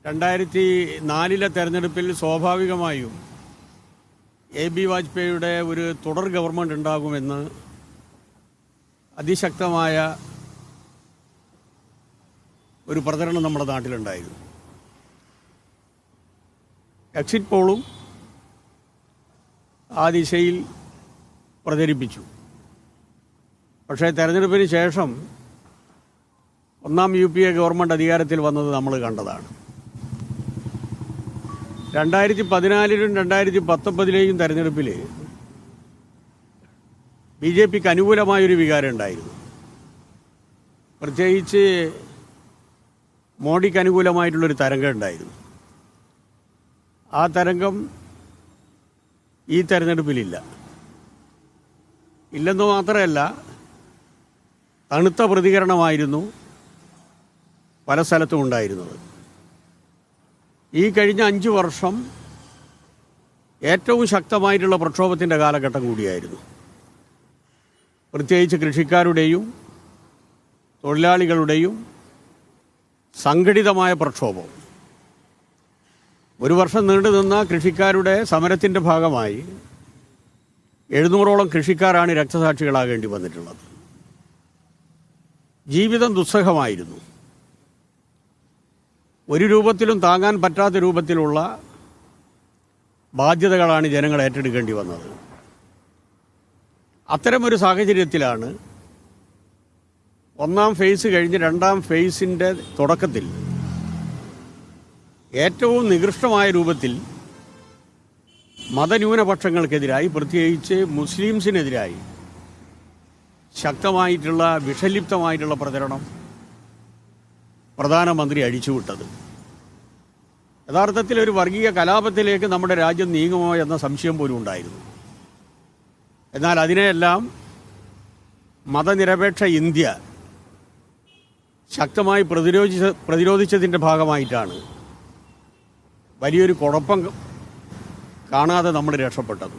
2004 തെരഞ്ഞെടുപ്പിൽ സ്വാഭാവികമായും എ.ബി. വാജ്പേയിയുടെ ഒരു തുടർ ഗവൺമെൻറ് ഉണ്ടാകുമെന്ന് അതിശക്തമായ ഒരു പ്രചരണം നമ്മുടെ നാട്ടിലുണ്ടായിരുന്നു. എക്സിറ്റ് പോളും ആ ദിശയിൽ പ്രചരിപ്പിച്ചു. പക്ഷേ തെരഞ്ഞെടുപ്പിന് ശേഷം ഒന്നാം UPA ഗവൺമെൻറ് അധികാരത്തിൽ വന്നത് നമ്മൾ കണ്ടതാണ്. 2014 2019 തെരഞ്ഞെടുപ്പിൽ BJPക്ക് അനുകൂലമായൊരു വികാരം ഉണ്ടായിരുന്നു. പ്രത്യേകിച്ച് മോഡിക്ക് അനുകൂലമായിട്ടുള്ളൊരു തരംഗം ഉണ്ടായിരുന്നു. ആ തരംഗം ഈ തെരഞ്ഞെടുപ്പിലില്ല. ഇല്ലെന്ന് മാത്രമല്ല, തണുത്ത പ്രതികരണമായിരുന്നു പല സ്ഥലത്തും ഉണ്ടായിരുന്നത്. ഈ കഴിഞ്ഞ 5 വർഷം ഏറ്റവും ശക്തമായിട്ടുള്ള പ്രക്ഷോഭത്തിൻ്റെ കാലഘട്ടം കൂടിയായിരുന്നു. പ്രത്യേകിച്ച് കൃഷിക്കാരുടെയും തൊഴിലാളികളുടെയും സംഘടിതമായ പ്രക്ഷോഭം. ഒരു വർഷം നീണ്ടുനിന്ന കൃഷിക്കാരുടെ സമരത്തിൻ്റെ ഭാഗമായി 700ഓളം കൃഷിക്കാരാണ് രക്തസാക്ഷികളാകേണ്ടി വന്നിട്ടുള്ളത്. ജീവിതം ദുസ്സഹമായിരുന്നു. ഒരു രൂപത്തിലും താങ്ങാൻ പറ്റാത്ത രൂപത്തിലുള്ള ബാധ്യതകളാണ് ജനങ്ങൾ ഏറ്റെടുക്കേണ്ടി വന്നത്. അത്തരമൊരു സാഹചര്യത്തിലാണ് ഒന്നാം ഫേസ് കഴിഞ്ഞ് രണ്ടാം ഫേസിൻ്റെ തുടക്കത്തിൽ ഏറ്റവും നികൃഷ്ടമായ രൂപത്തിൽ മതന്യൂനപക്ഷങ്ങൾക്കെതിരായി, പ്രത്യേകിച്ച് മുസ്ലിംസിനെതിരായി ശക്തമായിട്ടുള്ള വിഷലിപ്തമായിട്ടുള്ള പ്രചരണം പ്രധാനമന്ത്രി അഴിച്ചുവിട്ടത്. യഥാർത്ഥത്തിൽ ഒരു വർഗീയ കലാപത്തിലേക്ക് നമ്മുടെ രാജ്യം നീങ്ങുമോ എന്ന സംശയം പോലും ഉണ്ടായിരുന്നു. എന്നാൽ അതിനെയെല്ലാം മതനിരപേക്ഷ ഇന്ത്യ ശക്തമായി പ്രതിരോധിച്ചതിൻ്റെ ഭാഗമായിട്ടാണ് വലിയൊരു കുഴപ്പം കാണാതെ നമ്മൾ രക്ഷപ്പെട്ടത്.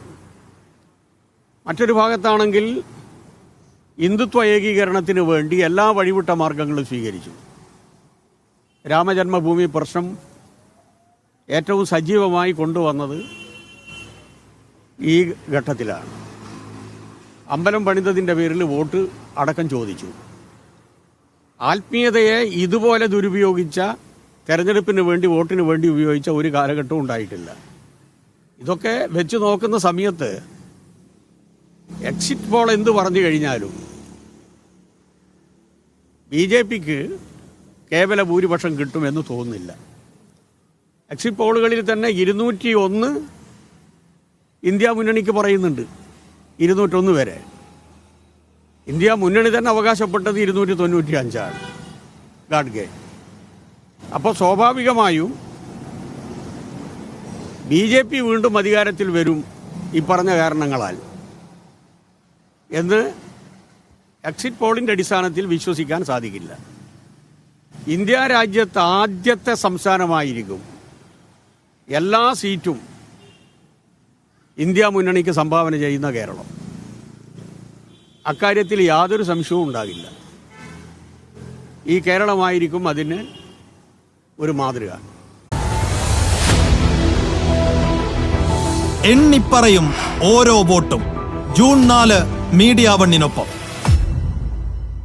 മറ്റൊരു ഭാഗത്താണെങ്കിൽ ഹിന്ദുത്വ ഏകീകരണത്തിന് വേണ്ടി എല്ലാ വഴിവിട്ട മാർഗങ്ങളും സ്വീകരിച്ചു. രാമജന്മഭൂമി പ്രശ്നം ഏറ്റവും സജീവമായി കൊണ്ടുവന്നത് ഈ ഘട്ടത്തിലാണ്. അമ്പലം പണിതതിൻ്റെ പേരിൽ വോട്ട് അടക്കം ചോദിച്ചു. ആത്മീയതയെ ഇതുപോലെ ദുരുപയോഗിച്ച, തെരഞ്ഞെടുപ്പിന് വേണ്ടി, വോട്ടിന് വേണ്ടി ഉപയോഗിച്ച ഒരു കാലഘട്ടവും ഉണ്ടായിട്ടില്ല. ഇതൊക്കെ വെച്ച് നോക്കുന്ന സമയത്ത് എക്സിറ്റ് പോൾ എന്ത് പറഞ്ഞു കഴിഞ്ഞാലും BJPക്ക് കേവല ഭൂരിപക്ഷം കിട്ടുമെന്ന് തോന്നുന്നില്ല. എക്സിറ്റ് പോളുകളിൽ തന്നെ 201 ഇന്ത്യ മുന്നണിക്ക് പറയുന്നുണ്ട്. 201 വരെ. ഇന്ത്യ മുന്നണി തന്നെ അവകാശപ്പെട്ടത് 295 ഗാഡ്ഗെ. അപ്പോൾ സ്വാഭാവികമായും BJP വീണ്ടും അധികാരത്തിൽ വരും ഈ പറഞ്ഞ കാരണങ്ങളാൽ എന്ന് എക്സിറ്റ് പോളിൻ്റെ അടിസ്ഥാനത്തിൽ വിശ്വസിക്കാൻ സാധിക്കില്ല. ഇന്ത്യ രാജ്യത്ത് ആദ്യത്തെ സംസ്ഥാനമായിരിക്കും എല്ലാ സീറ്റും ഇന്ത്യ മുന്നണിക്ക് സംഭാവന ചെയ്യുന്ന കേരളം. അക്കാര്യത്തിൽ യാതൊരു സംശയവും ഉണ്ടാകില്ല. ഈ കേരളമായിരിക്കും അതിന് ഒരു മാതൃക. എണ്ണിപ്പറയും ഓരോ വോട്ടും. June 4 media 1-നൊപ്പം.